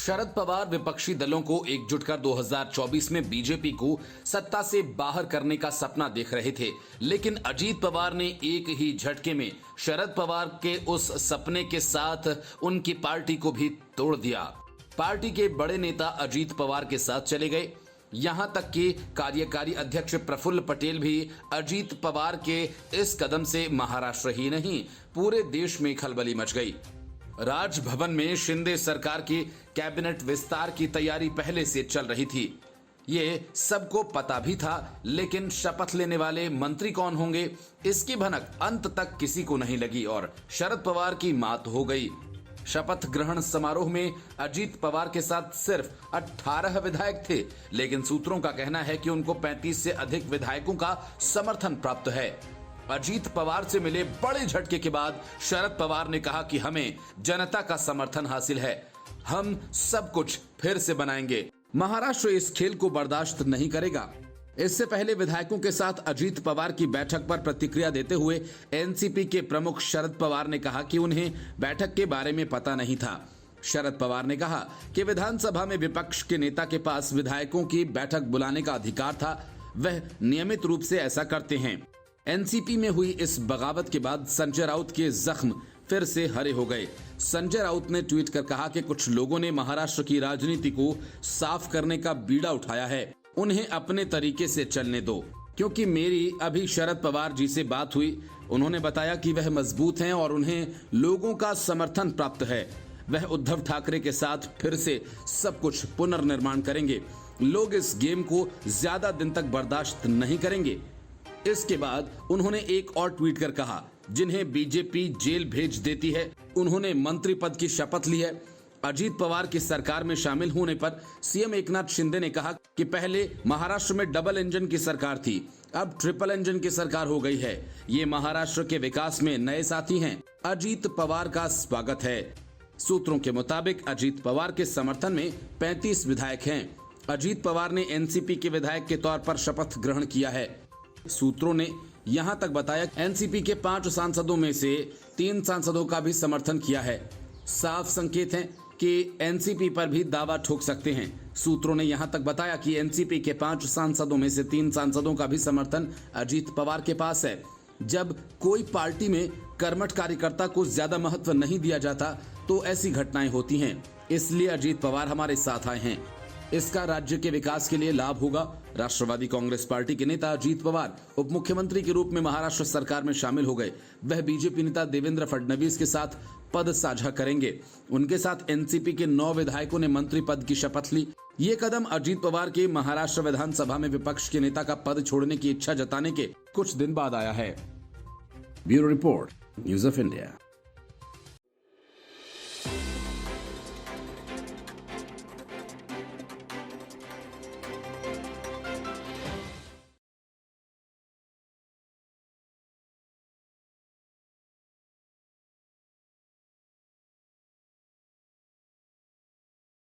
शरद पवार विपक्षी दलों को एकजुट कर 2024 में बीजेपी को सत्ता से बाहर करने का सपना देख रहे थे, लेकिन अजीत पवार ने एक ही झटके में शरद पवार के उस सपने के साथ उनकी पार्टी को भी तोड़ दिया। पार्टी के बड़े नेता अजीत पवार के साथ चले गए। यहां तक कि कार्यकारी अध्यक्ष प्रफुल्ल पटेल भी अजीत पवार के इस कदम से महाराष्ट्र ही नहीं पूरे देश में खलबली मच गई। राजभवन में शिंदे सरकार की कैबिनेट विस्तार की तैयारी पहले से चल रही थी। ये सबको पता भी था, लेकिन शपथ लेने वाले मंत्री कौन होंगे इसकी भनक अंत तक किसी को नहीं लगी और शरद पवार की मात हो गई। शपथ ग्रहण समारोह में अजीत पवार के साथ सिर्फ 18 विधायक थे, लेकिन सूत्रों का कहना है कि उनको 35 से अधिक विधायकों का समर्थन प्राप्त है। अजीत पवार से मिले बड़े झटके के बाद शरद पवार ने कहा कि हमें जनता का समर्थन हासिल है, हम सब कुछ फिर से बनाएंगे। महाराष्ट्र इस खेल को बर्दाश्त नहीं करेगा। इससे पहले विधायकों के साथ अजीत पवार की बैठक पर प्रतिक्रिया देते हुए एनसीपी के प्रमुख शरद पवार ने कहा कि उन्हें बैठक के बारे में पता नहीं था। शरद पवार ने कहा कि विधानसभा में विपक्ष के नेता के पास विधायकों की बैठक बुलाने का अधिकार था, वह नियमित रूप से ऐसा करते हैं। एनसीपी में हुई इस बगावत के बाद संजय राउत के जख्म फिर से हरे हो गए। संजय राउत ने ट्वीट कर कहा कि कुछ लोगों ने महाराष्ट्र की राजनीति को साफ करने का बीड़ा उठाया है, उन्हें अपने तरीके से चलने दो। क्योंकि मेरी अभी शरद पवार जी से बात हुई, उन्होंने बताया कि वह मजबूत हैं और उन्हें लोगों का समर्थन प्राप्त है। वह उद्धव ठाकरे के साथ फिर से सब कुछ पुनर्निर्माण करेंगे। लोग इस गेम को ज्यादा दिन तक बर्दाश्त नहीं करेंगे। इसके बाद उन्होंने एक और ट्वीट कर कहा, जिन्हें बीजेपी जेल भेज देती है उन्होंने मंत्री पद की शपथ ली है। अजीत पवार की सरकार में शामिल होने पर सीएम एकनाथ शिंदे ने कहा कि पहले महाराष्ट्र में डबल इंजन की सरकार थी, अब ट्रिपल इंजन की सरकार हो गई है। ये महाराष्ट्र के विकास में नए साथी हैं, अजीत पवार का स्वागत है। सूत्रों के मुताबिक अजीत पवार के समर्थन में 35 विधायक हैं। अजीत पवार ने एनसीपी के विधायक के तौर पर शपथ ग्रहण किया है। सूत्रों ने यहां तक बताया एनसीपी के 5 सांसदों में से 3 सांसदों का भी समर्थन किया है। साफ संकेत है कि एनसीपी पर भी दावा ठोक सकते हैं। सूत्रों ने यहां तक बताया कि एनसीपी के 5 सांसदों में से 3 सांसदों का भी समर्थन अजीत पवार के पास है। जब कोई पार्टी में कर्मठ कार्यकर्ता को ज्यादा महत्व नहीं दिया जाता तो ऐसी घटनाएं होती हैं, इसलिए अजीत पवार हमारे साथ आए हैं। इसका राज्य के विकास के लिए लाभ होगा। राष्ट्रवादी कांग्रेस पार्टी के नेता अजीत पवार उप मुख्यमंत्री के रूप में महाराष्ट्र सरकार में शामिल हो गए। वह बीजेपी नेता देवेंद्र फडणवीस के साथ पद साझा करेंगे। उनके साथ एनसीपी के 9 विधायकों ने मंत्री पद की शपथ ली। ये कदम अजीत पवार के महाराष्ट्र विधानसभा में विपक्ष के नेता का पद छोड़ने की इच्छा जताने के कुछ दिन बाद आया है। Bureau report, news of India.